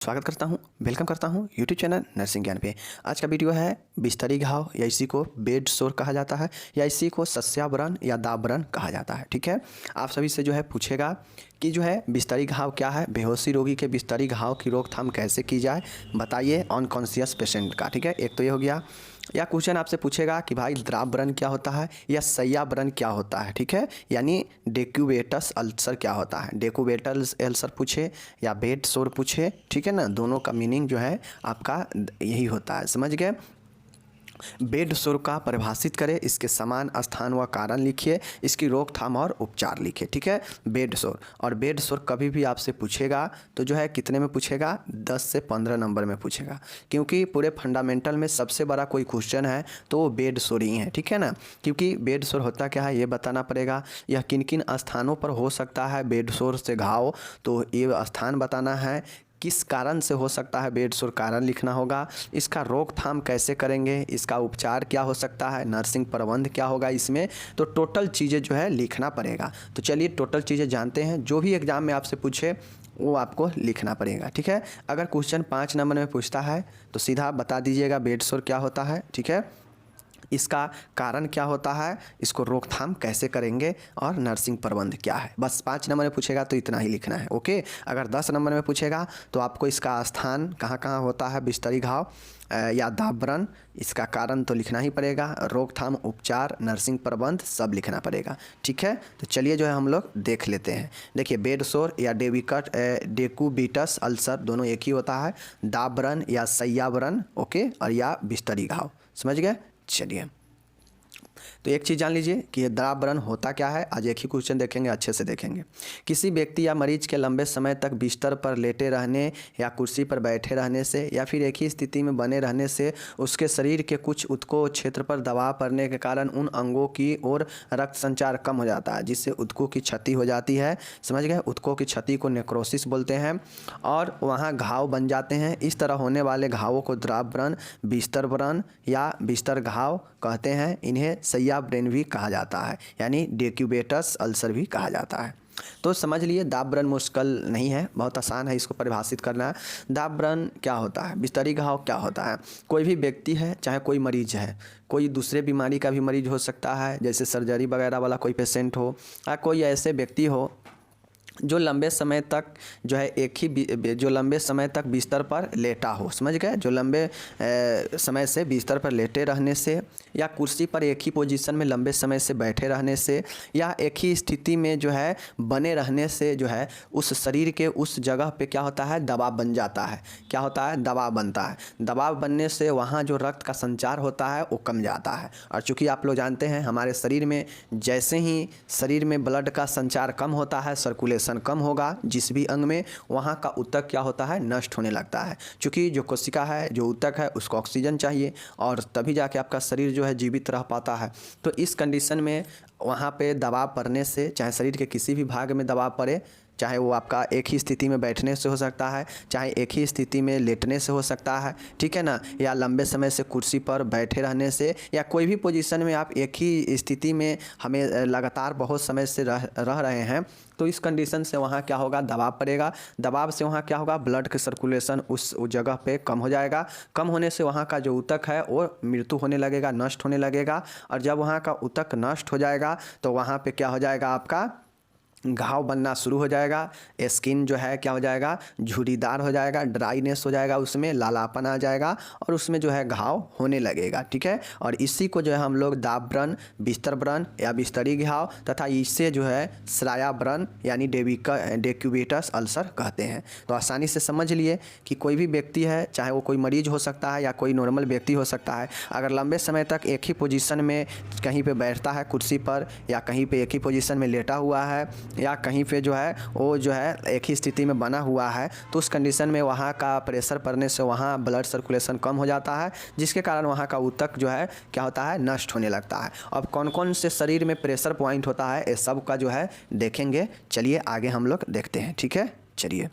स्वागत करता हूं, वेलकम करता हूं यूट्यूब चैनल नर्सिंग ज्ञान पे। आज का वीडियो है बिस्तरी घाव या इसी को बेड सोर कहा जाता है या इसी को सस्याव्रण या दाव्रण कहा जाता है। ठीक है, आप सभी से पूछेगा कि बिस्तरी घाव क्या है, बेहोशी रोगी के बिस्तरी घाव की रोकथाम कैसे की जाए, बताइए अनकॉन्शियस पेशेंट का। ठीक है, एक तो ये हो गया। या क्वेश्चन आपसे पूछेगा कि भाई द्राव्रण क्या होता है या सय्याव्रण क्या होता है। ठीक है, यानी डेक्यूबेटस अल्सर क्या होता है, डेक्यूबेटस अल्सर पूछे या बेड सोर पूछे। ठीक है ना, दोनों का मीनिंग आपका यही होता है, समझ गए। बेड सोर का परिभाषित करें, इसके समान स्थान व कारण लिखिए, इसकी रोकथाम और उपचार लिखिए। ठीक है, बेड सोर। और बेड सोर कभी भी आपसे पूछेगा तो कितने में पूछेगा, 10 से 15 नंबर में पूछेगा, क्योंकि पूरे फंडामेंटल में सबसे बड़ा कोई क्वेश्चन है तो वो बेड सोर ही है। ठीक है ना, क्योंकि बेड सोर होता क्या है ये बताना पड़ेगा, यह किन किन स्थानों पर हो सकता है बेड सोर से घाव, तो ये स्थान बताना है, किस कारण से हो सकता है बेड सोर कारण लिखना होगा, इसका रोकथाम कैसे करेंगे, इसका उपचार क्या हो सकता है, नर्सिंग प्रबंध क्या होगा इसमें, तो टोटल चीज़ें लिखना पड़ेगा। तो चलिए टोटल चीज़ें जानते हैं, जो भी एग्जाम में आपसे पूछे वो आपको लिखना पड़ेगा। ठीक है, अगर क्वेश्चन 5 नंबर में पूछता है तो सीधा बता दीजिएगा बेड सोर क्या होता है। ठीक है, इसका कारण क्या होता है, इसको रोकथाम कैसे करेंगे और नर्सिंग प्रबंध क्या है। बस 5 नंबर में पूछेगा तो इतना ही लिखना है। ओके, अगर 10 नंबर में पूछेगा तो आपको इसका स्थान कहाँ कहाँ होता है बिस्तरी घाव या दाव्रण, इसका कारण तो लिखना ही पड़ेगा, रोकथाम उपचार नर्सिंग प्रबंध सब लिखना पड़ेगा। ठीक है, तो चलिए हम लोग देख लेते हैं। देखिए बेड सोर या डेक्यूबिटस अल्सर दोनों एक ही होता है, दाव्रण या सय्याव्रण, ओके, और या बिस्तरी घाव, समझ गए। चलिए तो एक चीज़ जान लीजिए कि ये द्राव्रण होता क्या है। आज एक ही क्वेश्चन देखेंगे, अच्छे से देखेंगे। किसी व्यक्ति या मरीज के लंबे समय तक बिस्तर पर लेटे रहने या कुर्सी पर बैठे रहने से या फिर एक ही स्थिति में बने रहने से उसके शरीर के कुछ ऊतकों क्षेत्र पर दबाव पड़ने के कारण उन अंगों की ओर रक्त संचार कम हो जाता है, जिससे ऊतकों की क्षति हो जाती है। समझ गए, ऊतकों की क्षति को नेक्रोसिस बोलते हैं और वहाँ घाव बन जाते हैं। इस तरह होने वाले घावों को द्राव्रण, बिस्तर व्रण या बिस्तर घाव कहते हैं। इन्हें सय्याव्रण भी कहा जाता है, यानी डेक्यूबेटस अल्सर भी कहा जाता है। तो समझ लिए दाव्रण मुश्किल नहीं है, बहुत आसान है इसको परिभाषित करना। दाव्रण क्या होता है, बिस्तरी घाव क्या होता है। कोई भी व्यक्ति है, चाहे कोई मरीज है, कोई दूसरे बीमारी का भी मरीज हो सकता है, जैसे सर्जरी वगैरह वाला कोई पेशेंट हो, या कोई ऐसे व्यक्ति हो जो लंबे समय तक जो लंबे समय तक बिस्तर पर लेटा हो। समझ गए, जो लंबे समय से बिस्तर पर लेटे रहने से या कुर्सी पर एक ही पोजीशन में लंबे समय से बैठे रहने से या एक ही स्थिति में बने रहने से उस शरीर के उस जगह पे क्या होता है, दबाव बन जाता है। क्या होता है, दबाव बनता है। दबाव बनने से वहाँ जो रक्त का संचार होता है वो कम जाता है। और चूँकि आप लोग जानते हैं हमारे शरीर में जैसे ही शरीर में ब्लड का संचार कम होता है, सर्कुलेशन कम होगा जिस भी अंग में, वहाँ का ऊतक क्या होता है, नष्ट होने लगता है। क्योंकि जो कोशिका है, जो ऊतक है, उसको ऑक्सीजन चाहिए और तभी जाके आपका शरीर जीवित रह पाता है। तो इस कंडीशन में वहाँ पे दबाव पड़ने से, चाहे शरीर के किसी भी भाग में दबाव पड़े, चाहे वो आपका एक ही स्थिति में बैठने से हो सकता है, चाहे एक ही स्थिति में लेटने से हो सकता है, ठीक है ना, या लंबे समय से कुर्सी पर बैठे रहने से, या कोई भी पोजीशन में आप एक ही स्थिति में हमें लगातार बहुत समय से रह रहे हैं, तो इस कंडीशन से वहाँ क्या होगा, दबाव पड़ेगा। दबाव से वहाँ क्या होगा, ब्लड का सर्कुलेशन उस जगह पे कम हो जाएगा। कम होने से वहाँ का जो ऊतक है वो मृत्यु होने लगेगा, नष्ट होने लगेगा। और जब वहाँ का ऊतक नष्ट हो जाएगा तो वहाँ पे क्या हो जाएगा, आपका घाव बनना शुरू हो जाएगा। स्किन क्या हो जाएगा, झुर्रीदार हो जाएगा, ड्राइनेस हो जाएगा, उसमें लालापन आ जाएगा और उसमें घाव होने लगेगा। ठीक है, और इसी को हम लोग दाव्रण, बिस्तर व्रण या बिस्तरी घाव तथा इससे सय्याव्रण यानी डेक्यूबेटस अल्सर कहते हैं। तो आसानी से समझ लिए कि कोई भी व्यक्ति है, चाहे वो कोई मरीज हो सकता है या कोई नॉर्मल व्यक्ति हो सकता है, अगर लंबे समय तक एक ही पोजीशन में कहीं पे बैठता है कुर्सी पर, या कहीं पे एक ही पोजीशन में लेटा हुआ है, या कहीं पे वो एक ही स्थिति में बना हुआ है, तो उस कंडीशन में वहाँ का प्रेशर पड़ने से वहाँ ब्लड सर्कुलेशन कम हो जाता है, जिसके कारण वहाँ का ऊतक क्या होता है, नष्ट होने लगता है। अब कौन कौन से शरीर में प्रेशर पॉइंट होता है, ये सब का देखेंगे। चलिए आगे हम लोग देखते हैं। ठीक है, चलिए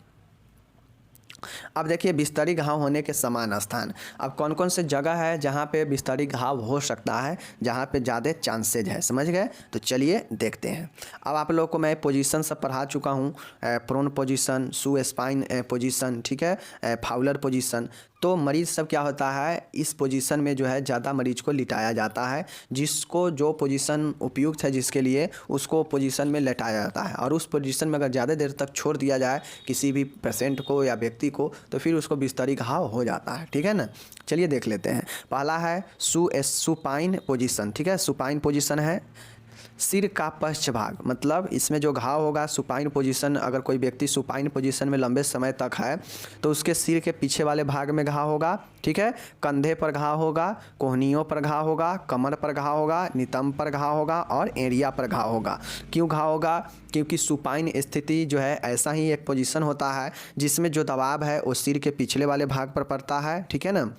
अब देखिए बिस्तरी घाव होने के समान स्थान। अब कौन कौन से जगह है जहाँ पे बिस्तरी घाव हो सकता है, जहाँ पे ज़्यादा चांसेज है, समझ गए। तो चलिए देखते हैं। अब आप लोगों को मैं पोजीशन सब पढ़ा चुका हूँ, प्रोन पोजीशन, सू स्पाइन पोजीशन, ठीक है, फाउलर पोजीशन। तो मरीज़ सब क्या होता है, इस पोजीशन में जो है ज़्यादा मरीज को लिटाया जाता है। जिसको जो पोजीशन उपयुक्त है जिसके लिए, उसको पोजीशन में लेटाया जाता है। और उस पोजीशन में अगर ज़्यादा देर तक छोड़ दिया जाए किसी भी पेशेंट को या व्यक्ति को, तो फिर उसको बिस्तरी घाव हो जाता है, ठीक है ना। चलिए देख लेते हैं। पहला है सुपाइन पोजीशन, ठीक है। सुपाइन पोजीशन है सिर का पश्च भाग, मतलब इसमें जो घाव होगा सुपाइन पोजीशन, अगर कोई व्यक्ति सुपाइन पोजीशन में लंबे समय तक है तो उसके सिर के पीछे वाले भाग में घाव होगा, ठीक है। कंधे पर घाव होगा, कोहनियों पर घाव होगा, कमर पर घाव होगा, नितंब पर घाव होगा और एड़िया पर घाव होगा। क्यों घाव होगा? क्योंकि सुपाइन स्थिति जो है ऐसा ही एक पोजीशन होता है जिसमें जो दबाव है वो सिर के पिछले वाले भाग पर पड़ता है, ठीक है ना।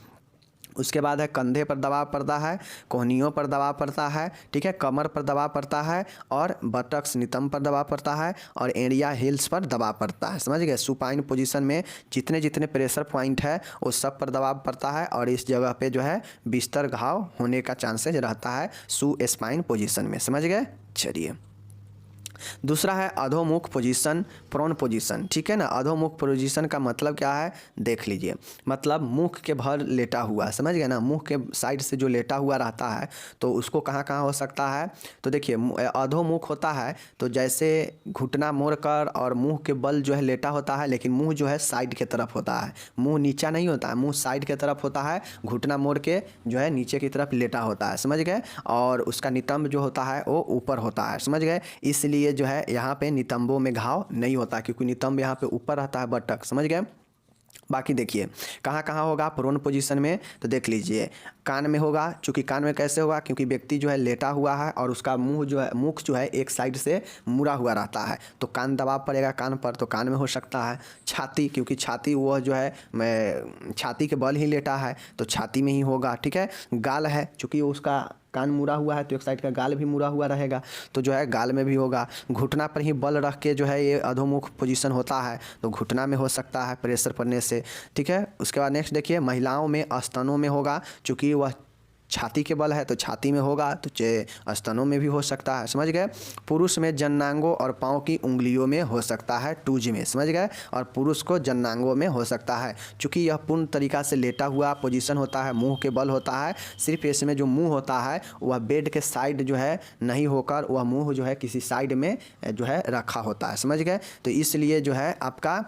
उसके बाद है कंधे पर दबाव पड़ता है, कोहनियों पर दबाव पड़ता है, ठीक है, कमर पर दबाव पड़ता है और बटक्स नितंब पर दबाव पड़ता है और एड़िया हिल्स पर दबाव पड़ता है, समझ गए। सुपाइन पोजीशन में जितने जितने प्रेशर पॉइंट है वो सब पर दबाव पड़ता है और इस जगह पे जो है बिस्तर घाव होने का चांसेज रहता है सू स्पाइन पोजीशन में, समझ गए। चलिए दूसरा है अधोमुख पोजीशन, प्रोन पोजीशन, ठीक है ना। अधोमुख पोजीशन का मतलब क्या है, देख लीजिए। मतलब मुख के भर लेटा हुआ, समझ गए ना। मुंह के साइड से जो लेटा हुआ रहता है तो उसको कहाँ कहाँ हो सकता है, तो देखिए अधोमुख होता है तो जैसे घुटना मोड़ कर और मुंह के बल जो है लेटा होता है, लेकिन मुंह जो है साइड के तरफ होता है, मुंह नीचा नहीं होता है, मुंह साइड के तरफ होता है, घुटना मोड़ के जो है नीचे की तरफ लेटा होता है, समझ गए। और उसका नितंब जो होता है वो ऊपर होता है, समझ गए। इसलिए जो है यहाँ पे नितंबों में घाव नहीं होता क्योंकि नितंब यहाँ पे ऊपर रहता है, बटक, समझ गए। बाकी देखिए कहाँ कहाँ होगा प्रोन पोजीशन में, तो देख लीजिए कान में होगा। चूँकि कान में कैसे होगा, क्योंकि व्यक्ति जो है लेटा हुआ है और उसका मुंह जो है, मुख जो है एक साइड से मुड़ा हुआ रहता है तो कान दबाव पड़ेगा कान पर, तो कान में हो सकता है। छाती, क्योंकि छाती वह जो है छाती के बल ही लेटा है तो छाती में ही होगा, ठीक है। गाल है, चूँकि उसका कान मुड़ा हुआ है तो एक साइड का गाल भी मुड़ा हुआ रहेगा तो जो है गाल में भी होगा। घुटना पर ही बल रख के जो है ये अधोमुख पोजीशन होता है तो घुटना में हो सकता है प्रेशर पड़ने से, ठीक है। उसके बाद नेक्स्ट देखिए महिलाओं में स्तनों में होगा, चूँकि वह छाती के बल है तो छाती में होगा तो स्तनों में भी हो सकता है, समझ गए। पुरुष में जन्नांगों और पाँव की उंगलियों में हो सकता है, टूज में, समझ गए। और पुरुष को जन्नांगों में हो सकता है, चूँकि यह पूर्ण तरीका से लेटा हुआ पोजीशन होता है, मुंह के बल होता है। सिर्फ इसमें जो मुंह होता है वह बेड के साइड जो है नहीं होकर वह मुंह जो है किसी साइड में जो है रखा होता है, समझ गए। तो इसलिए जो है आपका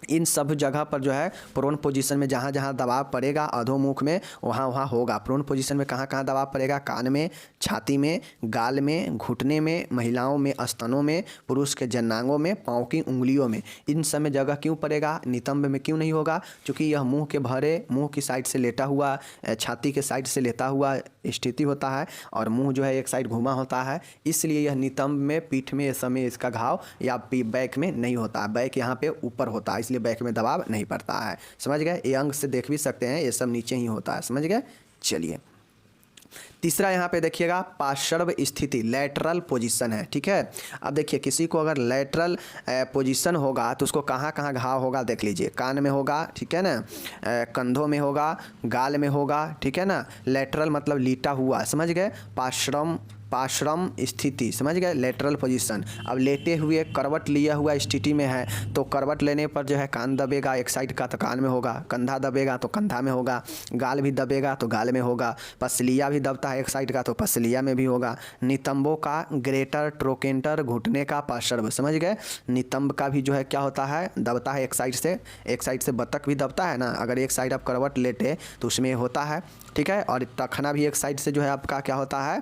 इन सब जगह पर जो है प्रोन पोजीशन में जहाँ जहाँ दबाव पड़ेगा अधोमुख में वहाँ वहाँ होगा। प्रोन पोजीशन में कहाँ कहाँ दबाव पड़ेगा, कान में, छाती में, गाल में, घुटने में, महिलाओं में स्तनों में, पुरुष के जन्नांगों में, पाँव की उंगलियों में। इन सब में जगह क्यों पड़ेगा, नितंब में क्यों नहीं होगा, क्योंकि यह मुँह के भरे, मुँह की साइड से लेटा हुआ, छाती के साइड से लेटा हुआ स्थिति होता है और मुँह जो है एक साइड घुमा होता है, इसलिए यह नितंब में, पीठ में इस समय इसका घाव या बैक में नहीं होता। बैक यहाँ पे ऊपर होता है इसलिए बैक में दबाव नहीं पड़ता है, समझ गए। ये अंग से देख भी सकते हैं, ये सब नीचे ही होता है, समझ गए। चलिए तीसरा यहाँ पे देखिएगा पार्श्व स्थिति, लेटरल पोजीशन है, ठीक है। अब देखिए किसी को अगर लेटरल पोजीशन होगा तो उसको कहाँ कहाँ घाव होगा, देख लीजिए। कान में होगा, ठीक है ना, कंधों में होगा, गाल में होगा, ठीक है ना। लेटरल मतलब लीटा हुआ, समझ गए। पार्श्व स्थिति, समझ गए, लेटरल पोजीशन। अब लेटे हुए करवट लिया हुआ स्थिति में है तो करवट लेने पर जो है कान दबेगा एक साइड का तो कान में होगा, कंधा दबेगा तो कंधा में होगा, गाल भी दबेगा तो गाल में होगा, पसलिया भी दबता है एक साइड का तो पसलिया में भी होगा। नितंबों का ग्रेटर ट्रोकेंटर, घुटने का पार्श्व, समझ गए। नितंब का भी जो है क्या होता है, दबता है एक साइड से बतख भी दबता है ना, अगर एक साइड आप करवट लेटे तो उसमें होता है, ठीक है। और टखना भी एक साइड से जो है आपका क्या होता है,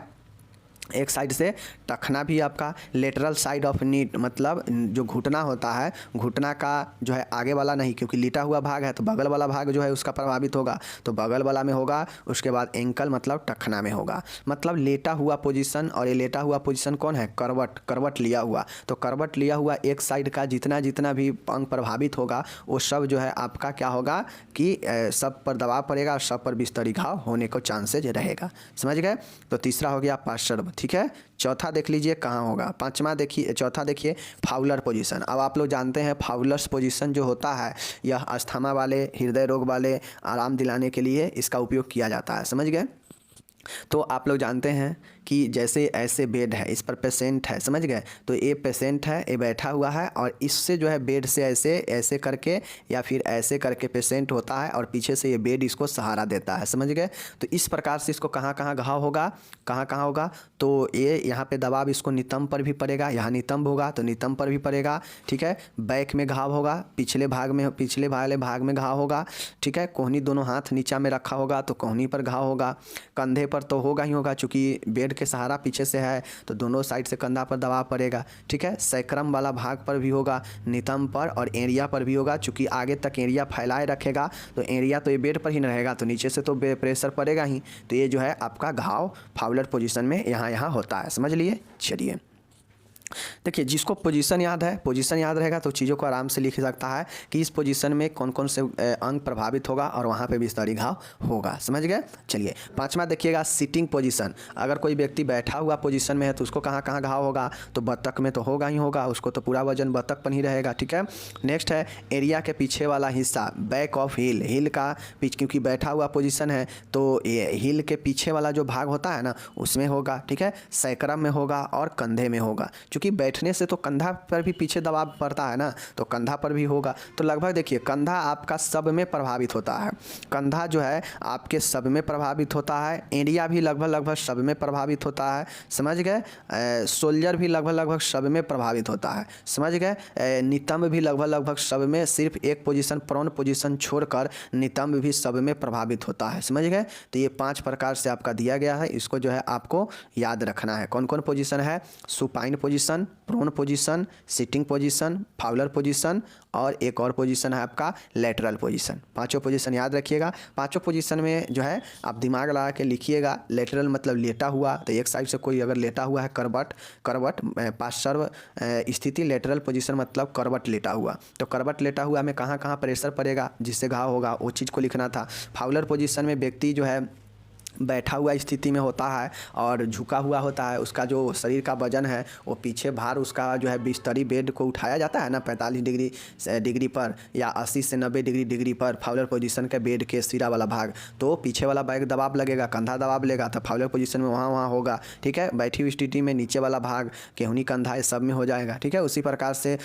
एक साइड से टखना भी आपका लेटरल साइड ऑफ नीट, मतलब जो घुटना होता है, घुटना का जो है आगे वाला नहीं, क्योंकि लेटा हुआ भाग है तो बगल वाला भाग जो है उसका प्रभावित होगा तो बगल वाला में होगा। उसके बाद एंकल मतलब टखना में होगा, मतलब लेटा हुआ पोजीशन। और ये लेटा हुआ पोजीशन कौन है, करवट लिया हुआ। तो करवट लिया हुआ एक साइड का जितना भी अंग प्रभावित होगा वो सब जो है आपका क्या होगा कि सब पर दबाव पड़ेगा और सब पर बिस्तरी घाव होने को चांसेज रहेगा, समझ गए। तो तीसरा हो गया पार्श्व, ठीक है। चौथा देख लीजिए कहाँ होगा, पांचवा देखिए, चौथा देखिए फाउलर पोजीशन। अब आप लोग जानते हैं फाउलर्स पोजीशन जो होता है यह अस्थमा वाले, हृदय रोग वाले आराम दिलाने के लिए इसका उपयोग किया जाता है, समझ गए। तो आप लोग जानते हैं कि जैसे ऐसे बेड है, इस पर पेशेंट है, समझ गए। तो ये पेशेंट है, ये बैठा हुआ है और इससे जो है बेड से ऐसे ऐसे करके या फिर ऐसे करके पेशेंट होता है और पीछे से ये बेड इसको सहारा देता है, समझ गए। तो इस प्रकार से इसको कहाँ कहाँ घाव होगा, कहाँ कहाँ होगा, तो ये यहाँ पे दबाव इसको नितंब पर भी पड़ेगा, यहाँ नितंब होगा तो नितंब पर भी पड़ेगा, ठीक है। बैक में घाव होगा, पिछले भाग में, पिछले वाले भाग में घाव होगा, ठीक है। कोहनी दोनों हाथ नीचा में रखा होगा तो कोहनी पर घाव होगा, कंधे पर तो होगा ही होगा, चूँकि बेड के सहारा पीछे से है तो दोनों साइड से कंधा पर दबाव पड़ेगा, ठीक है। सैक्रम वाला भाग पर भी होगा, नितंब पर और एरिया पर भी होगा, चूँकि आगे तक एरिया फैलाए रखेगा तो एरिया तो ये बेड पर ही रहेगा तो नीचे से तो प्रेशर पड़ेगा ही, तो ये जो है आपका घाव फाउलर पोजीशन में यहाँ होता है, समझ लिए। चलिए देखिए, जिसको पोजीशन याद है, पोजीशन याद रहेगा तो चीज़ों को आराम से लिख सकता है कि इस पोजीशन में कौन कौन से अंग प्रभावित होगा और वहाँ पे बिस्तरी घाव होगा, समझ गए। चलिए पांचवा देखिएगा सिटिंग पोजीशन। अगर कोई व्यक्ति बैठा हुआ पोजीशन में है तो उसको कहाँ कहाँ घाव होगा, तो बतख में तो होगा ही होगा, उसको तो पूरा वजन बतख पर ही रहेगा, ठीक है। नेक्स्ट है एरिया के पीछे वाला हिस्सा, बैक ऑफ हिल, हिल का पीछे, क्योंकि बैठा हुआ पोजीशन है तो ये हिल के पीछे वाला जो भाग होता है ना उसमें होगा, ठीक है। सैक्रम में होगा और कंधे में होगा, कि बैठने से तो कंधा पर भी पीछे दबाव पड़ता है ना, तो कंधा पर भी होगा। तो लगभग देखिए कंधा आपका सब में प्रभावित होता है, कंधा जो है आपके सब में प्रभावित होता है, एरिया भी लगभग सब में प्रभावित होता है, समझ गए। शोल्डर भी लगभग सब में प्रभावित होता है, समझ गए। नितंब भी लगभग सब में, सिर्फ एक पोजीशन प्रोन पोजीशन छोड़कर नितंब भी सब में प्रभावित होता है, समझ गए। तो ये 5 प्रकार से आपका दिया गया है, इसको जो है आपको याद रखना है। कौन कौन पोजीशन है, supine position, prone position, sitting position, Fowler position और एक और पोजीशन है आपका लेटरल पोजीशन। पांचों पोजीशन याद रखिएगा। पांचों पोजीशन में जो है आप दिमाग लगा के लिखिएगा। लेटरल मतलब लेटा हुआ, तो एक साइड से कोई अगर लेटा हुआ है करवट पार्श्व स्थिति, लेटरल पोजीशन मतलब करवट लेटा हुआ, तो करवट लेटा हुआ में कहाँ कहाँ प्रेशर पड़ेगा जिससे घाव होगा वो चीज़ को लिखना था। फाउलर पोजीशन में व्यक्ति जो है बैठा हुआ स्थिति में होता है और झुका हुआ होता है, उसका जो शरीर का वजन है वो पीछे भार उसका जो है बिस्तरी बेड को उठाया जाता है ना 45 डिग्री पर या 80 से 90 डिग्री पर फाउलर पोजीशन के बेड के सिरा वाला भाग, तो पीछे वाला बैग दबाव लगेगा, कंधा दबाव लेगा, तो फाउलर पोजीशन में वहाँ होगा, ठीक है। बैठी हुई स्थिति में नीचे वाला भाग केहूनी कंधा ये सब में हो जाएगा, ठीक है। उसी प्रकार से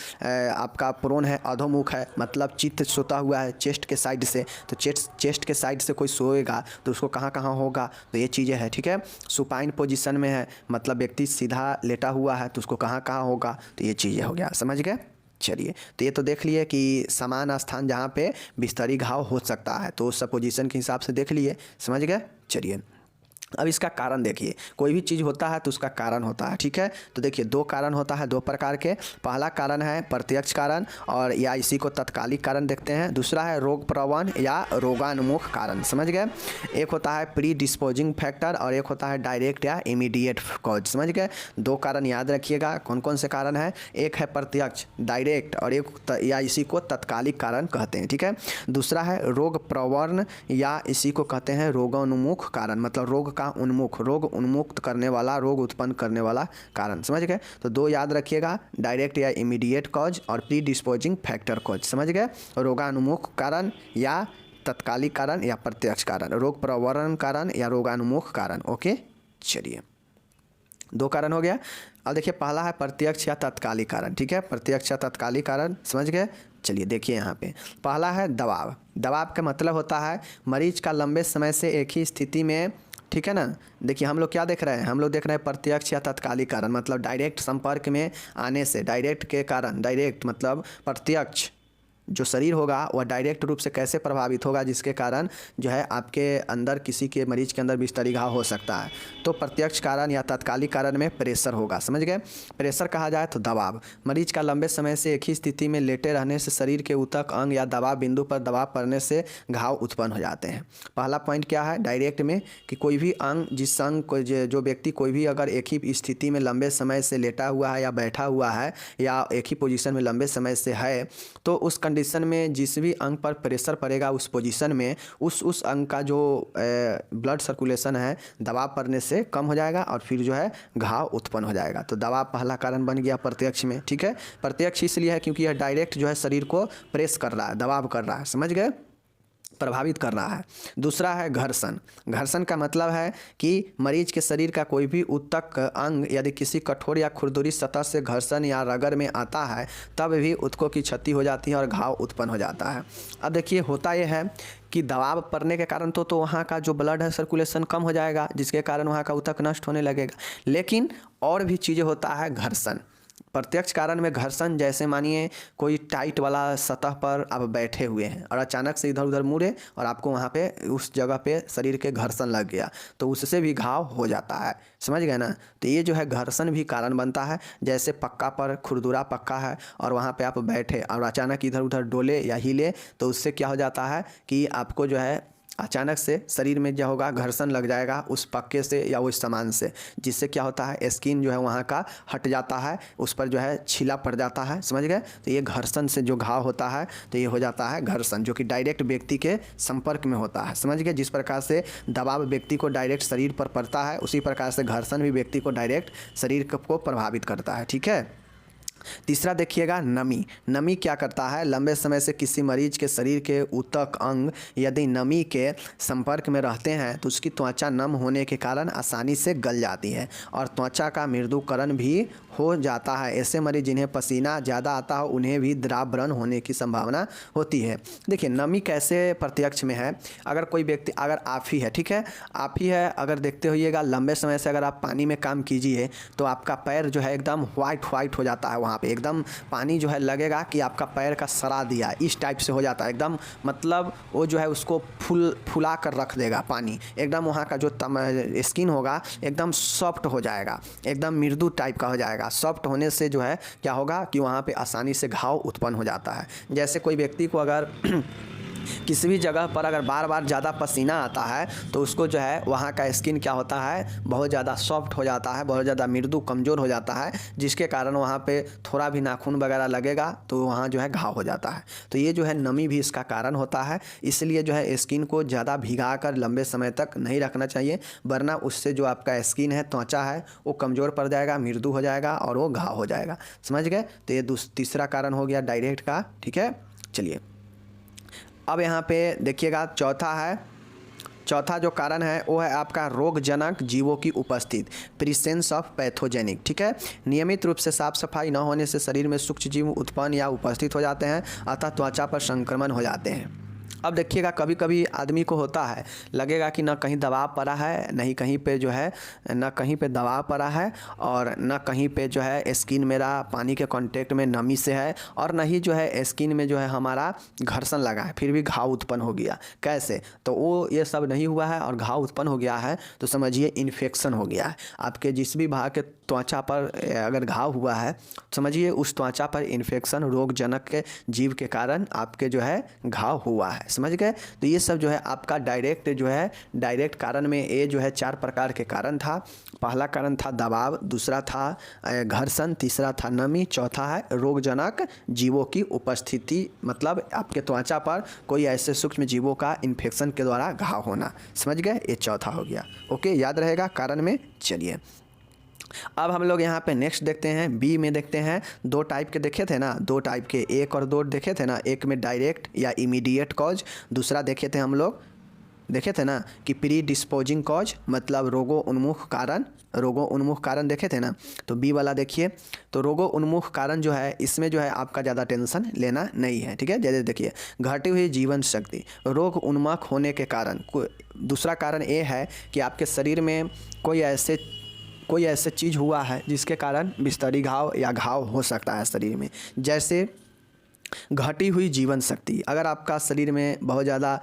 आपका प्रोन है, अधोमुख है, मतलब चित्त सोता हुआ है चेस्ट के साइड से, तो चेस्ट के साइड से कोई सोएगा तो उसको कहाँ कहाँ होगा, तो ये चीज़ें हैं, ठीक है। सुपाइन पोजीशन में है, मतलब व्यक्ति सीधा लेटा हुआ है तो उसको कहाँ कहाँ होगा, तो ये चीज़ें हो गया, समझ गए। चलिए तो ये तो देख लिए कि समान स्थान जहाँ पे बिस्तरी घाव हो सकता है, तो सब पोजीशन के हिसाब से देख लिए, समझ गए। चलिए अब इसका कारण देखिए, कोई भी चीज़ होता है तो उसका कारण होता है, ठीक है। तो देखिए 2 कारण होता है, 2 प्रकार के। पहला कारण है प्रत्यक्ष कारण और या इसी को तत्कालिक कारण देखते हैं। दूसरा है रोग प्रवण या रोगानुमुख कारण, समझ गए। एक होता है प्री डिस्पोजिंग फैक्टर और एक होता है डायरेक्ट या इमीडिएट कॉज, समझ गए। 2 कारण याद रखिएगा। कौन कौन से कारण है, एक है प्रत्यक्ष डायरेक्ट और एक या इसी को तत्कालिक कारण कहते हैं, ठीक है। दूसरा है रोग प्रवण या इसी को कहते हैं रोगानुमुख कारण, मतलब रोग का उन्मुख, रोग उन्मुक्त करने वाला, रोग उत्पन्न करने वाला कारण, समझ गए। तो 2 याद रखिएगा, डायरेक्ट या इमीडिएट कॉज और प्री डिस्पोजिंग फैक्टर कॉज, समझ गए। रोगानुमुख कारण या तत्कालिक कारण या प्रत्यक्ष कारण, रोग प्रवरण कारण या रोगानुमुख कारण, ओके। चलिए 2 कारण हो गया। अब देखिए पहला है प्रत्यक्ष या तत्कालिक कारण, ठीक है। प्रत्यक्ष या तत्कालिक कारण, समझ गए। चलिए देखिए यहाँ पे पहला है दबाव। दबाव का मतलब होता है मरीज का लंबे समय से एक ही स्थिति में, ठीक है ना। देखिए हम लोग क्या देख रहे हैं, हम लोग देख रहे हैं प्रत्यक्ष या तत्कालिक कारण, मतलब डायरेक्ट संपर्क में आने से, डायरेक्ट के कारण, डायरेक्ट मतलब प्रत्यक्ष जो शरीर होगा वह डायरेक्ट रूप से कैसे प्रभावित होगा जिसके कारण जो है आपके अंदर किसी के मरीज के अंदर बिस्तरी घाव हो सकता है। तो प्रत्यक्ष कारण या तात्कालिक कारण में प्रेशर होगा, समझ गए। प्रेशर कहा जाए तो दबाव, मरीज का लंबे समय से एक ही स्थिति में लेटे रहने से शरीर के ऊतक अंग या दबाव बिंदु पर दबाव पड़ने से घाव उत्पन्न हो जाते हैं। पहला पॉइंट क्या है डायरेक्ट में कि कोई भी अंग, जिस अंग को जो व्यक्ति कोई भी अगर एक ही स्थिति में लंबे समय से लेटा हुआ है या बैठा हुआ है या एक ही पोजीशन में लंबे समय से है, तो उस कंडीशन में जिस भी अंग पर प्रेशर पड़ेगा उस पोजीशन में उस अंग का जो ब्लड सर्कुलेशन है दबाव पड़ने से कम हो जाएगा और फिर जो है घाव उत्पन्न हो जाएगा। तो दबाव पहला कारण बन गया प्रत्यक्ष में, ठीक है। प्रत्यक्ष इसलिए है क्योंकि यह डायरेक्ट जो है शरीर को प्रेस कर रहा है, दबाव कर रहा है, समझ गए, प्रभावित कर रहा है। दूसरा है घर्षण। घर्षण का मतलब है कि मरीज के शरीर का कोई भी उत्तक अंग यदि किसी कठोर या खुरदुरी सतह से घर्षण या रगड़ में आता है तब भी उत्तकों की क्षति हो जाती है और घाव उत्पन्न हो जाता है। अब देखिए होता यह है कि दबाव पड़ने के कारण तो वहाँ का जो ब्लड है सर्कुलेशन कम हो जाएगा जिसके कारण वहाँ का उत्तक नष्ट होने लगेगा। लेकिन और भी चीज़ें होता है घर्षण। प्रत्यक्ष कारण में घर्षण जैसे मानिए कोई टाइट वाला सतह पर आप बैठे हुए हैं और अचानक से इधर उधर मुड़े और आपको वहाँ पे उस जगह पे शरीर के घर्षण लग गया तो उससे भी घाव हो जाता है, समझ गए ना। तो ये जो है घर्षण भी कारण बनता है। जैसे पक्का पर खुरदुरा पक्का है और वहाँ पे आप बैठे और अचानक इधर उधर डोले या हिले तो उससे क्या हो जाता है कि आपको जो है अचानक से शरीर में क्या होगा, घर्षण लग जाएगा उस पक्के से या उस सामान से, जिससे क्या होता है स्किन जो है वहाँ का हट जाता है, उस पर जो है छीला पड़ जाता है, समझ गए। तो ये घर्षण से जो घाव होता है तो ये हो जाता है घर्षण, जो कि डायरेक्ट व्यक्ति के संपर्क में होता है, समझ गए। जिस प्रकार से दबाव व्यक्ति को डायरेक्ट शरीर पर पड़ता है उसी प्रकार से घर्षण भी व्यक्ति को डायरेक्ट शरीर को प्रभावित करता है, ठीक है। तीसरा देखिएगा नमी। नमी क्या करता है, लंबे समय से किसी मरीज के शरीर के ऊतक अंग यदि नमी के संपर्क में रहते हैं तो उसकी त्वचा नम होने के कारण आसानी से गल जाती है और त्वचा का मृदुकरण भी हो जाता है। ऐसे मरीज जिन्हें पसीना ज़्यादा आता हो उन्हें भी द्राव व्रण होने की संभावना होती है। देखिए नमी कैसे प्रत्यक्ष में है, अगर कोई व्यक्ति अगर आप ही है, ठीक है, आप ही है, अगर देखते होइएगा लंबे समय से अगर आप पानी में काम कीजिए तो आपका पैर जो है एकदम वाइट हो जाता है, वहाँ पे एकदम पानी जो है लगेगा कि आपका पैर का सरा दिया, इस टाइप से हो जाता है एकदम, मतलब वो जो है उसको फुला कर रख देगा पानी, एकदम वहाँ का जो स्किन होगा एकदम सॉफ्ट हो जाएगा, एकदम मृदु टाइप का हो जाएगा। सॉफ्ट होने से जो है क्या होगा कि वहाँ पे आसानी से घाव उत्पन्न हो जाता है। जैसे कोई व्यक्ति को अगर किसी भी जगह पर अगर बार बार ज़्यादा पसीना आता है तो उसको जो है वहाँ का स्किन क्या होता है, बहुत ज़्यादा सॉफ्ट हो जाता है, बहुत ज़्यादा मृदु कमज़ोर हो जाता है, जिसके कारण वहाँ पे थोड़ा भी नाखून वगैरह लगेगा तो वहाँ जो है घाव हो जाता है। तो ये जो है नमी भी इसका कारण होता है। इसलिए जो है स्किन को ज़्यादा भिगा कर लंबे समय तक नहीं रखना चाहिए, वरना उससे जो आपका स्किन है, त्वचा है, वो कमज़ोर पड़ जाएगा, मृदु हो जाएगा और वो घाव हो जाएगा, समझ गए। तो ये तीसरा कारण हो गया डायरेक्ट का, ठीक है। चलिए अब यहाँ पे देखिएगा चौथा जो कारण है वो है आपका रोगजनक जीवों की उपस्थिति, प्रेजेंस ऑफ पैथोजेनिक, ठीक है। नियमित रूप से साफ सफाई न होने से शरीर में सूक्ष्म जीव उत्पन्न या उपस्थित हो जाते हैं, अतः त्वचा पर संक्रमण हो जाते हैं। अब देखिएगा कभी कभी आदमी को होता है, लगेगा कि ना कहीं दबाव पड़ा है, नहीं कहीं पे जो है ना कहीं पे दबाव पड़ा है और ना कहीं पे जो है स्किन मेरा पानी के कांटेक्ट में नमी से है और ना ही जो है स्किन में जो है हमारा घर्षण लगा है, फिर भी घाव उत्पन्न हो गया। कैसे, तो वो ये सब नहीं हुआ है और घाव उत्पन्न हो गया है तो समझिए इन्फेक्शन हो गया है। आपके जिस भी भाग के त्वचा पर अगर घाव हुआ है समझिए उस त्वचा पर इन्फेक्शन रोगजनक के जीव के कारण आपके जो है घाव हुआ है, समझ गए। तो ये सब जो है आपका डायरेक्ट कारण में ये जो है 4 प्रकार के कारण था। पहला कारण था दबाव, दूसरा था घर्षण, तीसरा था नमी, चौथा है रोगजनक जीवों की उपस्थिति, मतलब आपके त्वचा पर कोई ऐसे सूक्ष्म जीवों का इन्फेक्शन के द्वारा घाव होना, समझ गए। ये चौथा हो गया, ओके, याद रहेगा कारण में। चलिए अब हम लोग यहाँ पे नेक्स्ट देखते हैं, बी में देखते हैं। 2 टाइप के देखे थे ना, 2 टाइप के, 1 और 2 देखे थे ना। एक में डायरेक्ट या इमीडिएट कॉज, दूसरा देखे थे हम लोग देखे थे ना कि प्री डिस्पोजिंग कॉज, मतलब रोगों उन्मुख कारण देखे थे ना। तो बी वाला देखिए, तो रोगों उन्मुख कारण जो है इसमें जो है आपका ज़्यादा टेंशन लेना नहीं है, ठीक है। जैसे देखिए घटी हुई जीवन शक्ति, रोग उन्मुख होने के कारण। दूसरा कारण ये है कि आपके शरीर में कोई ऐसे चीज़ हुआ है जिसके कारण बिस्तरी घाव या घाव हो सकता है शरीर में। जैसे घटी हुई जीवन शक्ति, अगर आपका शरीर में बहुत ज़्यादा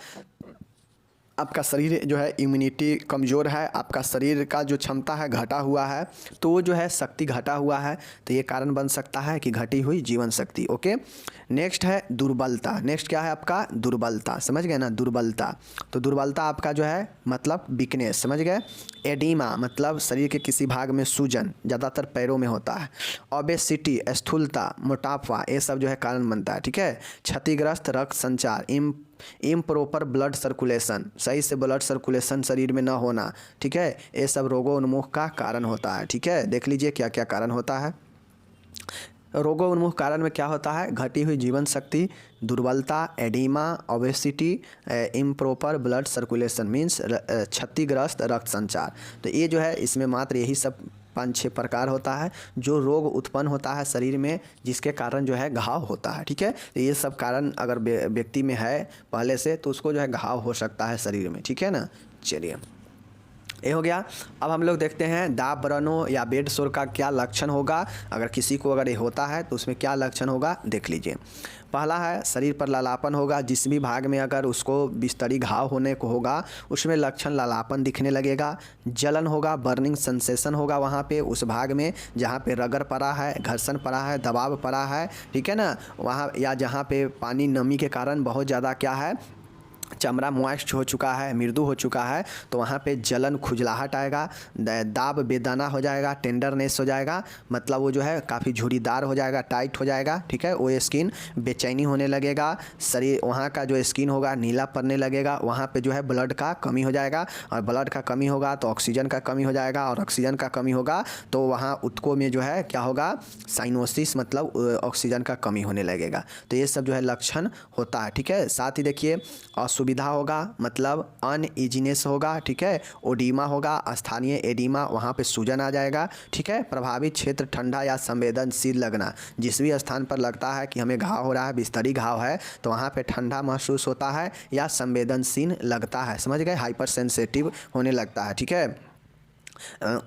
आपका शरीर जो है इम्यूनिटी कमज़ोर है, आपका शरीर का जो क्षमता है घटा हुआ है, तो वो जो है शक्ति घटा हुआ है, तो ये कारण बन सकता है कि घटी हुई जीवन शक्ति। ओके, नेक्स्ट है दुर्बलता। नेक्स्ट क्या है आपका? दुर्बलता। समझ गए ना? दुर्बलता, तो दुर्बलता आपका जो है मतलब वीकनेस, समझ गए। एडीमा मतलब शरीर के किसी भाग में सूजन, ज़्यादातर पैरों में होता है। ओबेसिटी स्थूलता, मोटापा, ये सब जो है कारण बनता है। ठीक है। क्षतिग्रस्त रक्त संचार, इम्प्रॉपर ब्लड सर्कुलेशन, सही से ब्लड सर्कुलेशन शरीर में ना होना। ठीक है, ये सब रोगोन्मुख का कारण होता है। ठीक है, देख लीजिए क्या क्या कारण होता है। रोगोन्मुख कारण में क्या होता है? घटी हुई जीवन शक्ति, दुर्बलता, edema, obesity, improper blood circulation means क्षतिग्रस्त रक्त संचार। तो ये जो है इसमें मात्र यही सब 5-6 प्रकार होता है जो रोग उत्पन्न होता है शरीर में, जिसके कारण जो है घाव होता है। ठीक है, तो ये सब कारण अगर व्यक्ति में है पहले से, तो उसको जो है घाव हो सकता है शरीर में। ठीक है ना। चलिए, ये हो गया। अब हम लोग देखते हैं दाब व्रणों या बेड सोर का क्या लक्षण होगा। अगर किसी को अगर ये होता है तो उसमें क्या लक्षण होगा, देख लीजिए। पहला है शरीर पर लालापन होगा। जिस भी भाग में अगर उसको बिस्तरी घाव होने को होगा उसमें लक्षण लालापन दिखने लगेगा। जलन होगा, बर्निंग सेंसेशन होगा वहाँ पे, उस भाग में जहाँ पे रगड़ पड़ा है, घर्षण पड़ा है, दबाव पड़ा है। ठीक है ना, वहाँ या जहाँ पे पानी नमी के कारण बहुत ज़्यादा क्या है, चमड़ा मॉइस्ट हो चुका है, मृदु हो चुका है, तो वहाँ पे जलन, खुजलाहट आएगा, दाब बेदाना हो जाएगा, टेंडरनेस हो जाएगा, मतलब वो जो है काफ़ी झुर्रीदार हो जाएगा, टाइट हो जाएगा। ठीक है, वो स्किन बेचैनी होने लगेगा, शरीर वहाँ का जो स्किन होगा नीला पड़ने लगेगा, वहाँ पे जो है ब्लड का कमी हो जाएगा, और ब्लड का कमी होगा तो ऑक्सीजन का कमी हो जाएगा, और ऑक्सीजन का कमी होगा तो वहाँ ऊतकों में जो है क्या होगा, साइनोसिस मतलब ऑक्सीजन का कमी होने लगेगा। तो ये सब जो है लक्षण होता है। ठीक है, साथ ही देखिए असुविधा होगा, मतलब अनइजीनेस होगा। ठीक है, ओडीमा होगा, स्थानीय एडीमा, वहाँ पे सूजन आ जाएगा। ठीक है, प्रभावित क्षेत्र ठंडा या संवेदनशील लगना, जिस भी स्थान पर लगता है कि हमें घाव हो रहा है, बिस्तरी घाव है, तो वहाँ पे ठंडा महसूस होता है या संवेदनशील लगता है। समझ गए, हाइपर सेंसिटिव होने लगता है। ठीक है,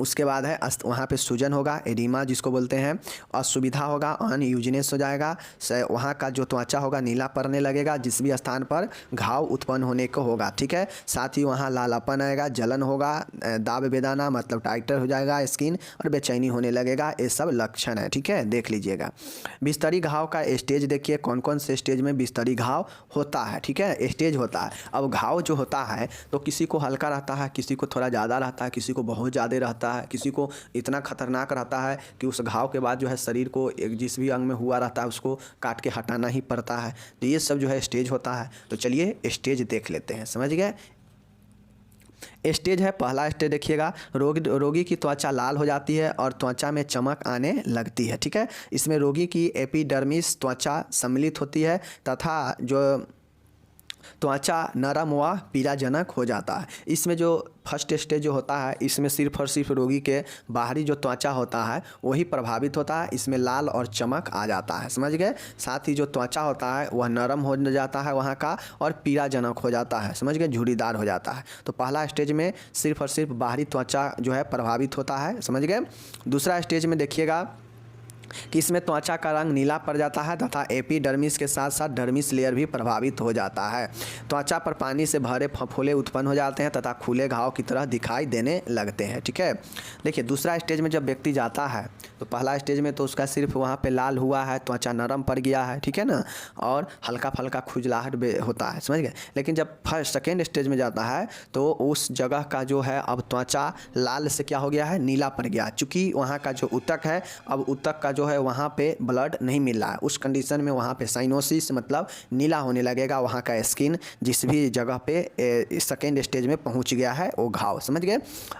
उसके बाद है वहाँ पे सूजन होगा, एडिमा जिसको बोलते हैं। असुविधा होगा, अनयूजनेस हो जाएगा, वहाँ का जो त्वचा होगा नीला पड़ने लगेगा जिस भी स्थान पर घाव उत्पन्न होने को होगा। ठीक है, साथ ही वहाँ लालापन आएगा, जलन होगा, दाब बेदाना मतलब टाइटर हो जाएगा स्किन, और बेचैनी होने लगेगा। ये सब लक्षण है। ठीक है, देख लीजिएगा। बिस्तरी घाव का स्टेज देखिए, कौन कौन से स्टेज में बिस्तरी घाव होता है। ठीक है, स्टेज होता है। अब घाव जो होता है तो किसी को हल्का रहता है, किसी को थोड़ा ज़्यादा रहता है, किसी को बहुत ज़्यादा रहता है, किसी को इतना खतरनाक रहता है कि उस घाव के बाद जो है शरीर को एक जिस भी अंग में हुआ रहता है उसको काट के हटाना ही पड़ता है। तो ये सब जो है स्टेज होता है। तो चलिए स्टेज देख लेते हैं। समझ गए, स्टेज है। पहला स्टेज देखिएगा, रोगी की त्वचा लाल हो जाती है और त्वचा में चमक आने लगती है। ठीक है, इसमें रोगी की एपिडर्मिस त्वचा सम्मिलित होती है तथा जो त्वचा नरम व पीलाजनक हो जाता है। इसमें जो फर्स्ट स्टेज जो होता है, इसमें सिर्फ और सिर्फ रोगी के बाहरी जो त्वचा होता है वही प्रभावित होता है, इसमें लाल और चमक आ जाता है। समझ गए, साथ ही जो त्वचा होता है वह नरम हो जाता है वहाँ का, और पीलाजनक हो जाता है। समझ गए, झुर्रीदार हो जाता है। तो पहला स्टेज में सिर्फ और सिर्फ बाहरी त्वचा जो है प्रभावित होता है। समझ गए। दूसरा स्टेज में देखिएगा कि इसमें त्वचा का रंग नीला पड़ जाता है तथा एपिडर्मिस के साथ साथ डर्मिस लेयर भी प्रभावित हो जाता है। त्वचा पर पानी से भरे फफोले उत्पन्न हो जाते हैं तथा खुले घाव की तरह दिखाई देने लगते हैं। ठीक है, देखिए दूसरा स्टेज में जब व्यक्ति जाता है तो पहला स्टेज में तो उसका सिर्फ वहाँ पे लाल हुआ है, त्वचा नरम पड़ गया है। ठीक है ना, और हल्का फल्का खुजलाहट होता है। समझ गए। लेकिन जब सेकेंड स्टेज में जाता है तो उस जगह का जो है अब त्वचा लाल से क्या हो गया है, नीला पड़ गया, चूँकि वहाँ का जो ऊतक है, अब ऊतक का जो है वहाँ पे ब्लड नहीं मिल रहा है। उस कंडीशन में वहाँ पे साइनोसिस मतलब नीला होने लगेगा वहाँ का स्किन, जिस भी जगह पे सेकेंड स्टेज में पहुँच गया है वो घाव। समझ गए।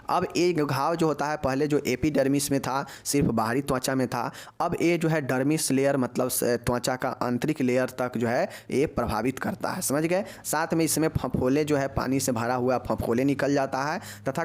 अब एक घाव जो होता है पहले जो एपिडर्मिस में था, सिर्फ बाहरी त्वचा में था, अब ये जो है डर्मिस लेयर मतलब त्वचा का आंतरिक लेयर तक जो है ये प्रभावित करता है। समझ गए। साथ में इसमें फफोले जो है पानी से भरा हुआ फफोले निकल जाता है तथा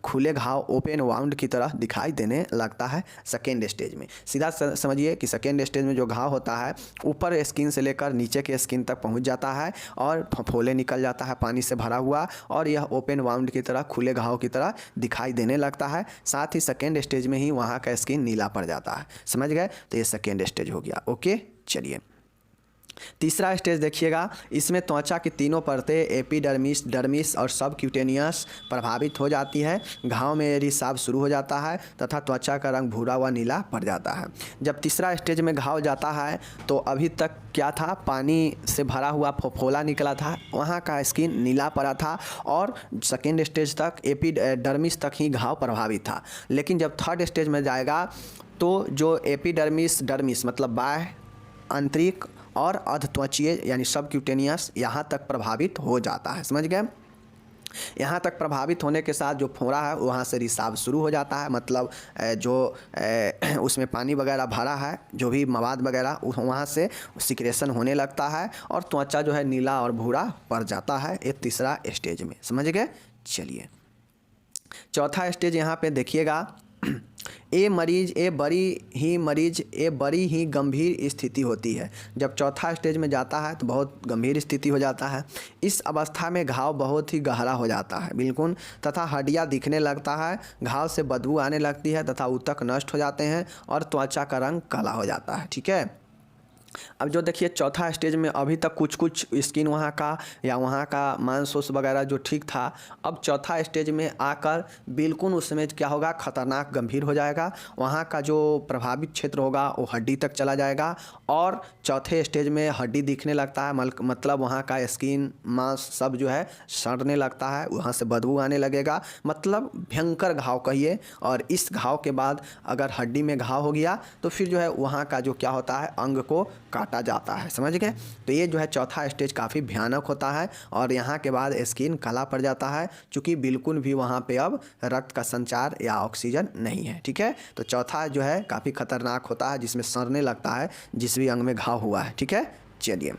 खुले घाव ओपन वाउंड की तरह दिखाई देने लगता है सेकेंड स्टेज में। सीधा समझिए कि सेकेंड स्टेज में जो घाव होता है ऊपर स्किन से लेकर नीचे के स्किन तक पहुंच जाता है और फफोले निकल जाता है पानी से भरा हुआ, और यह ओपन वाउंड की तरह खुले घाव की तरह दिखाई देने लगता है। साथ ही सेकेंड स्टेज में ही वहाँ का स्किन नीला पड़ जाता है। समझ गए। तो ये सेकेंड स्टेज हो गया। ओके, चलिए तीसरा स्टेज देखिएगा, इसमें त्वचा की तीनों परतें एपिडर्मिस, डर्मिस और सबक्यूटेनियस प्रभावित हो जाती है। घाव में रिसाव शुरू हो जाता है तथा त्वचा का रंग भूरा व नीला पड़ जाता है। जब तीसरा स्टेज में घाव जाता है तो अभी तक क्या था, पानी से भरा हुआ फफोला निकला था, वहाँ का स्किन नीला पड़ा था और सेकेंड स्टेज तक एपिडर्मिस तक ही घाव प्रभावित था। लेकिन जब थर्ड स्टेज में जाएगा तो जो एपिडर्मिस, डर्मिस मतलब बाह्य, आंतरिक और अधत्वचीय यानी सबक्यूटेनियस यहाँ तक प्रभावित हो जाता है। समझ गए? यहाँ तक प्रभावित होने के साथ जो फोड़ा है वहाँ से रिसाव शुरू हो जाता है, मतलब जो उसमें पानी वगैरह भरा है, जो भी मवाद वगैरह वहाँ से सिक्रेशन होने लगता है और त्वचा जो है नीला और भूरा पड़ जाता है। ये तीसरा स्टेज में। समझ गए? चलिए चौथा स्टेज यहाँ पे देखिएगा, ये बड़ी ही गंभीर स्थिति होती है। जब चौथा स्टेज में जाता है तो बहुत गंभीर स्थिति हो जाता है। इस अवस्था में घाव बहुत ही गहरा हो जाता है बिल्कुल, तथा हड्डियाँ दिखने लगता है, घाव से बदबू आने लगती है तथा ऊतक नष्ट हो जाते हैं और त्वचा का रंग काला हो जाता है। ठीक है, अब जो देखिए चौथा स्टेज में अभी तक कुछ स्किन वहाँ का या वहाँ का मांसपेशी वगैरह जो ठीक था, अब चौथा स्टेज में आकर बिल्कुल उसमें क्या होगा, खतरनाक गंभीर हो जाएगा। वहाँ का जो प्रभावित क्षेत्र होगा वो हड्डी तक चला जाएगा और चौथे स्टेज में हड्डी दिखने लगता है, मतलब वहाँ का स्किन मांस सब जो है सड़ने लगता है, वहाँ से बदबू आने लगेगा, मतलब भयंकर घाव कहिए। और इस घाव के बाद अगर हड्डी में घाव हो गया तो फिर जो है वहाँ का जो क्या होता है, अंग को काटा जाता है। समझ गए? तो ये जो है चौथा स्टेज काफ़ी भयानक होता है और यहाँ के बाद स्किन काला पड़ जाता है, क्योंकि बिल्कुल भी वहाँ पे अब रक्त का संचार या ऑक्सीजन नहीं है। ठीक है, तो चौथा जो है काफ़ी खतरनाक होता है, जिसमें सड़ने लगता है जिस भी अंग में घाव हुआ है। ठीक है, चलिए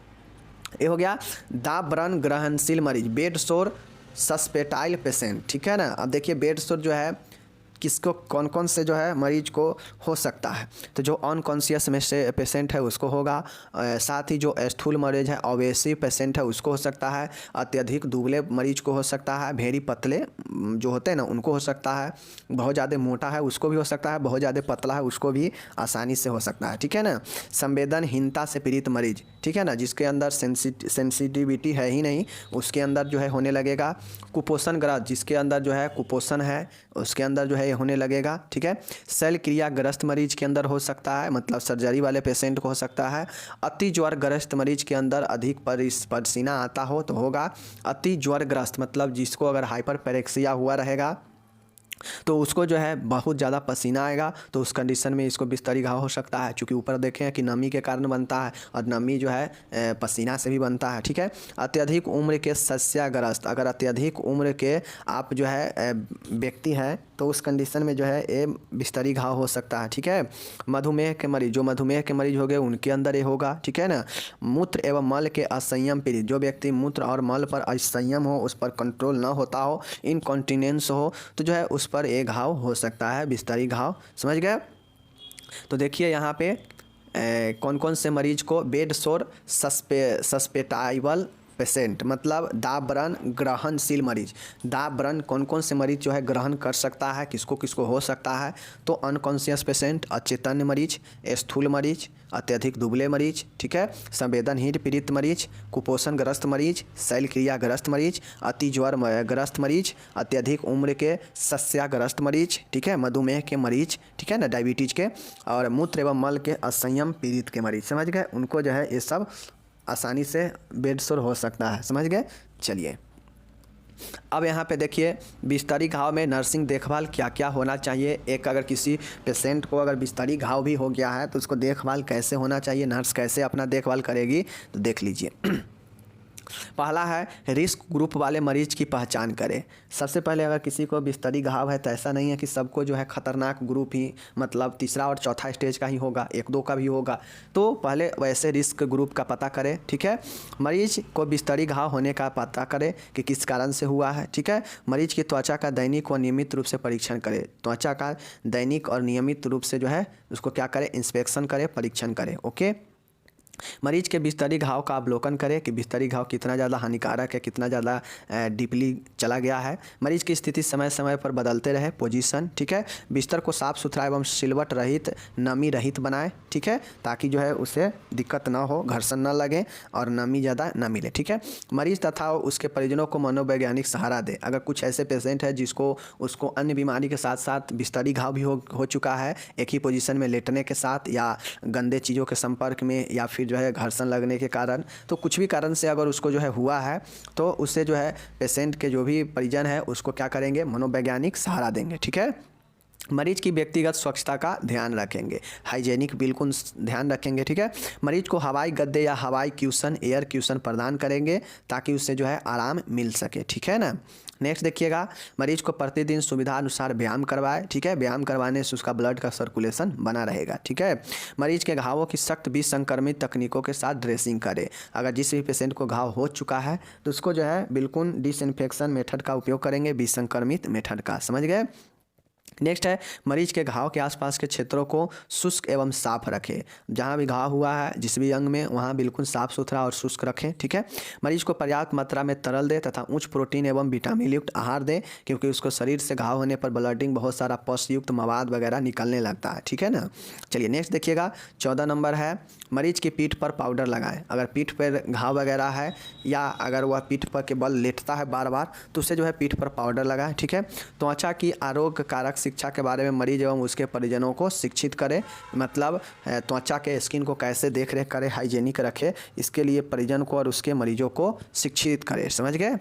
ये हो गया दाब व्रण ग्रहणशील मरीज, बेड सोर सस्पेटाइल पेशेंट। ठीक है ना, अब देखिए बेड सोर जो है किसको, कौन कौन से जो है मरीज को हो सकता है, तो जो अनकॉन्शियस में से पेशेंट है उसको होगा, साथ ही जो स्थूल मरीज है, ओबेसिव पेशेंट है उसको हो सकता है, अत्यधिक दुबले मरीज को हो सकता है, भेरी पतले जो होते हैं ना उनको हो सकता है, बहुत ज़्यादा मोटा है उसको भी हो सकता है, बहुत ज़्यादा पतला है उसको भी आसानी से हो सकता है। ठीक है ना, संवेदनहीनता से पीड़ित मरीज, ठीक है ना, जिसके अंदर सेंसिटिविटी है ही नहीं, उसके अंदर जो है होने लगेगा। कुपोषण ग्रस्त, जिसके अंदर जो है कुपोषण है उसके अंदर जो है ये होने लगेगा। ठीक है, शल्य क्रियाग्रस्त मरीज के अंदर हो सकता है, मतलब सर्जरी वाले पेशेंट को हो सकता है। अति ज्वरग्रस्त मरीज के अंदर अधिक पसीना आता हो तो होगा। अति ज्वरग्रस्त मतलब जिसको अगर हाइपरपेरेक्सिया हुआ रहेगा तो उसको जो है बहुत ज़्यादा पसीना आएगा, तो उस कंडीशन में इसको बिस्तरी घाव हो सकता है, क्योंकि ऊपर देखें कि नमी के कारण बनता है और नमी जो है पसीना से भी बनता है। ठीक है, अत्यधिक उम्र के शस्याग्रस्त, अगर अत्यधिक उम्र के आप जो है व्यक्ति हैं तो उस कंडीशन में जो है ये बिस्तरी घाव हो सकता है। ठीक है, मधुमेह के मरीज, जो मधुमेह के मरीज हो गए उनके अंदर ये होगा। ठीक है ना, मूत्र एवं मल के असंयम पीड़ित, जो व्यक्ति मूत्र और मल पर असंयम हो, उस पर कंट्रोल ना होता हो, इनकॉन्टिनेंस हो, तो जो है उस पर एक घाव हो सकता है, बिस्तरी घाव। समझ गए? तो देखिए यहाँ पे कौन कौन से मरीज को बेड सोर सस्पेटाइबल पेशेंट, मतलब दाब व्रण ग्रहणशील मरीज, दाब व्रण कौन कौन से मरीज जो है ग्रहण कर सकता है, किसको किसको हो सकता है, तो अनकॉन्शियस पेशेंट, अचेतन मरीज, स्थूल मरीज, अत्यधिक दुबले मरीज, ठीक है, संवेदनहीन पीड़ित मरीज, कुपोषणग्रस्त मरीज, शल्य क्रियाग्रस्त मरीज, अति ज्वर ग्रस्त मरीज, अत्यधिक उम्र के शस्याग्रस्त मरीज, ठीक है, मधुमेह के मरीज, ठीक है ना, डायबिटीज के, और मूत्र एवं मल के असंयम पीड़ित के मरीज। समझ गए? उनको जो है ये सब आसानी से बेड सोर हो सकता है। समझ गए? चलिए अब यहाँ पे देखिए बिस्तरी घाव में नर्सिंग देखभाल क्या क्या होना चाहिए। एक अगर किसी पेशेंट को अगर बिस्तरी घाव भी हो गया है तो उसको देखभाल कैसे होना चाहिए, नर्स कैसे अपना देखभाल करेगी, तो देख लीजिए। पहला है रिस्क ग्रुप वाले मरीज की पहचान करें। सबसे पहले अगर किसी को बिस्तरी घाव है तो ऐसा नहीं है कि सबको जो है खतरनाक ग्रुप ही, मतलब तीसरा और चौथा स्टेज का ही होगा, एक दो का भी होगा, तो पहले वैसे रिस्क ग्रुप का पता करें। ठीक है, मरीज को बिस्तरी घाव होने का पता करें कि किस कारण से हुआ है। ठीक है, मरीज की त्वचा का दैनिक व नियमित रूप से परीक्षण करें। त्वचा का दैनिक और नियमित रूप से जो है उसको क्या करें, इंस्पेक्शन करें, परीक्षण करें। ओके, मरीज के बिस्तरी घाव का अवलोकन करें कि बिस्तरी घाव कितना ज़्यादा हानिकारक है, कितना ज़्यादा डीपली चला गया है। मरीज की स्थिति समय समय पर बदलते रहे पोजीशन, ठीक है। बिस्तर को साफ़ सुथरा एवं सिलवट रहित, नमी रहित बनाएं, ठीक है, ताकि जो है उसे दिक्कत ना हो, घर्षण ना लगे और नमी ज़्यादा ना मिले, ठीक है। मरीज तथा उसके परिजनों को मनोवैज्ञानिक सहारा दे। अगर कुछ ऐसे पेशेंट है जिसको उसको अन्य बीमारी के साथ साथ बिस्तरी घाव भी हो चुका है, एक ही पोजीशन में लेटने के साथ या गंदे चीज़ों के संपर्क में या फिर जो है घर्षण लगने के कारण, तो कुछ भी कारण से अगर उसको जो है हुआ है तो उससे जो है पेशेंट के जो भी परिजन है उसको क्या करेंगे, मनोवैज्ञानिक सहारा देंगे, ठीक है। मरीज की व्यक्तिगत स्वच्छता का ध्यान रखेंगे, हाइजेनिक बिल्कुल ध्यान रखेंगे, ठीक है। मरीज को हवाई गद्दे या हवाई क्यूशन, एयर क्यूशन प्रदान करेंगे ताकि उससे जो है आराम मिल सके, ठीक है ना। नेक्स्ट देखिएगा, मरीज को प्रतिदिन सुविधा अनुसार व्यायाम करवाए, ठीक है। व्यायाम करवाने से उसका ब्लड का सर्कुलेशन बना रहेगा, ठीक है। मरीज के घावों की सख्त विसंक्रमित तकनीकों के साथ ड्रेसिंग करे। अगर जिस भी पेशेंट को घाव हो चुका है तो उसको जो है बिल्कुल डिसइंफेक्शन मेथड का उपयोग करेंगे, विसंक्रमित मेथड का, समझ गए। नेक्स्ट है, मरीज के घाव के आसपास के क्षेत्रों को शुष्क एवं साफ रखें। जहाँ भी घाव हुआ है जिस भी अंग में, वहाँ बिल्कुल साफ सुथरा और शुष्क रखें, ठीक है। मरीज को पर्याप्त मात्रा में तरल दें तथा उच्च प्रोटीन एवं विटामिन युक्त आहार दें, क्योंकि उसको शरीर से घाव होने पर ब्लडिंग बहुत सारा पस युक्त मवाद वगैरह निकलने लगता है, ठीक है ना। चलिए नेक्स्ट देखिएगा, 14 नंबर है, मरीज की पीठ पर पाउडर लगाएं। अगर पीठ पर घाव वगैरह है या अगर वह पीठ पर के बल लेटता है बार बार तो उसे जो है पीठ पर पाउडर लगाएं, ठीक है। त्वचा की आरोग्य कारक शिक्षा के बारे में मरीज एवं उसके परिजनों को शिक्षित करें, मतलब त्वचा के स्किन को कैसे देख रेख करें, हाइजेनिक रखें, इसके लिए परिजन को और उसके मरीजों को शिक्षित करें, समझ गए।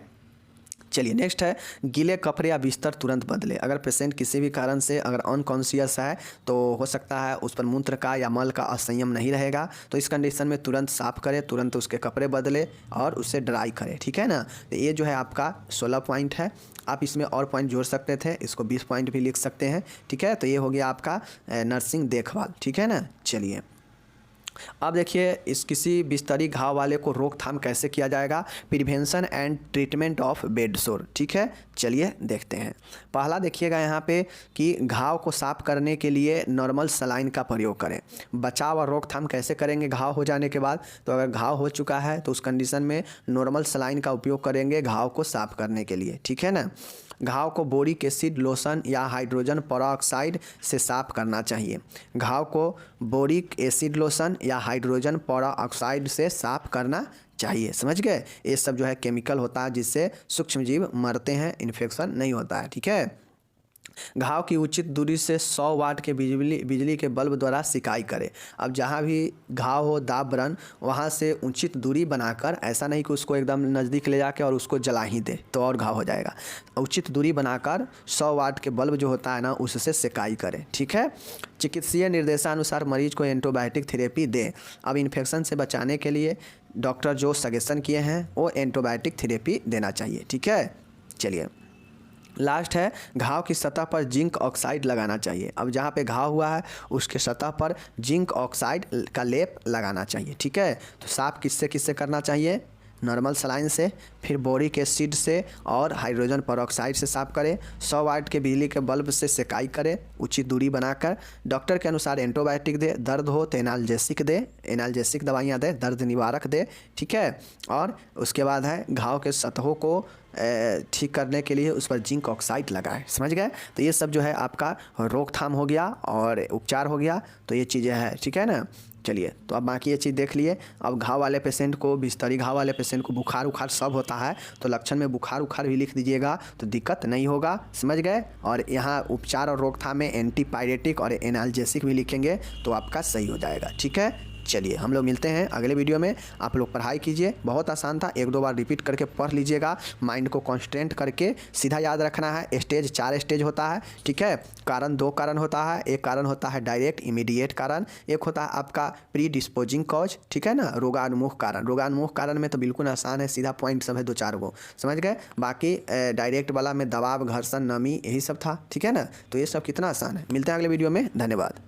चलिए नेक्स्ट है, गीले कपड़े या बिस्तर तुरंत बदले। अगर पेशेंट किसी भी कारण से अगर अनकॉन्शियस है तो हो सकता है उस पर मूत्र का या मल का असंयम नहीं रहेगा, तो इस कंडीशन में तुरंत साफ़ करें, तुरंत उसके कपड़े बदले और उसे ड्राई करें, ठीक है ना। तो ये जो है आपका 16 पॉइंट है। आप इसमें और पॉइंट जोड़ सकते थे, इसको 20 पॉइंट भी लिख सकते हैं, ठीक है। तो ये हो गया आपका नर्सिंग देखभाल, ठीक है ना। चलिए अब देखिए, इस किसी बिस्तरी घाव वाले को रोकथाम कैसे किया जाएगा, prevention and treatment of bed सोर, ठीक है। चलिए देखते हैं। पहला देखिएगा यहाँ पे कि घाव को साफ करने के लिए नॉर्मल सलाइन का प्रयोग करें। बचाव और रोकथाम कैसे करेंगे घाव हो जाने के बाद, तो अगर घाव हो चुका है तो उस कंडीशन में नॉर्मल सलाइन का उपयोग करेंगे घाव को साफ करने के लिए, ठीक है ना। घाव को बोरिक एसिड लोशन या हाइड्रोजन पेरोक्साइड से साफ करना चाहिए। घाव को बोरिक एसिड लोशन या हाइड्रोजन पेरोक्साइड से साफ करना चाहिए, समझ गए। ये सब जो है केमिकल होता है जिससे सूक्ष्मजीव मरते हैं, इन्फेक्शन नहीं होता है, ठीक है। घाव की उचित दूरी से 100 वाट के बिजली के बल्ब द्वारा सिकाई करें। अब जहाँ भी घाव हो, दाब व्रण, वहाँ से उचित दूरी बनाकर, ऐसा नहीं कि उसको एकदम नज़दीक ले जाके और उसको जला ही दे तो और घाव हो जाएगा। उचित दूरी बनाकर 100 वाट के बल्ब जो होता है ना, उससे सिकाई करें, ठीक है। चिकित्सीय निर्देशानुसार मरीज को एंटीबायोटिक थेरेपी दें। अब इन्फेक्शन से बचाने के लिए डॉक्टर जो सजेशन किए हैं वो एंटीबायोटिक थेरेपी देना चाहिए, ठीक है। चलिए लास्ट है, घाव की सतह पर जिंक ऑक्साइड लगाना चाहिए। अब जहाँ पे घाव हुआ है उसके सतह पर जिंक ऑक्साइड का लेप लगाना चाहिए, ठीक है। तो साफ किससे करना चाहिए, नॉर्मल सलाइन से, फिर बोरिक एसिड से और हाइड्रोजन पेरोक्साइड से साफ करें। 100 वाट के बिजली के बल्ब से सेकाई करें, उचित दूरी बनाकर। डॉक्टर के अनुसार एंटीबायोटिक दे, दर्द हो तो एनाल्जेसिक दे, एनाल्जेसिक दवाइयाँ दे, दर्द निवारक दे, ठीक है। और उसके बाद है घाव के सतहों को ठीक करने के लिए उस पर जिंक ऑक्साइड लगाए, समझ गए। तो ये सब जो है आपका रोकथाम हो गया और उपचार हो गया, तो ये चीज़ें हैं, ठीक है ना। चलिए तो अब बाकी ये चीज़ देख लिए। अब घाव वाले पेशेंट को, बिस्तरी घाव वाले पेशेंट को बुखार उखार सब होता है तो लक्षण में बुखार उखार भी लिख दीजिएगा तो दिक्कत नहीं होगा, समझ गए। और यहाँ उपचार और रोकथाम में एंटीपायरेटिक और एनाल्जेसिक भी लिखेंगे तो आपका सही हो जाएगा, ठीक है। चलिए हम लोग मिलते हैं अगले वीडियो में। आप लोग पढ़ाई कीजिए, बहुत आसान था, 1-2 बार रिपीट करके पढ़ लीजिएगा। माइंड को कॉन्स्टेंट करके सीधा याद रखना है। स्टेज 4 स्टेज होता है, ठीक है। कारण 2 कारण होता है, एक कारण होता है डायरेक्ट इमीडिएट कारण, एक होता है आपका प्री डिस्पोजिंग कॉज, ठीक है ना, रोगान्मुख कारण। रोगान्मुख कारण में तो बिल्कुल आसान है, सीधा पॉइंट सब है 2-4 गो, समझ गए। बाकी डायरेक्ट वाला में दबाव, घर्षण, नमी, यही सब था, ठीक है ना। तो ये सब कितना आसान है। मिलते हैं अगले वीडियो में, धन्यवाद।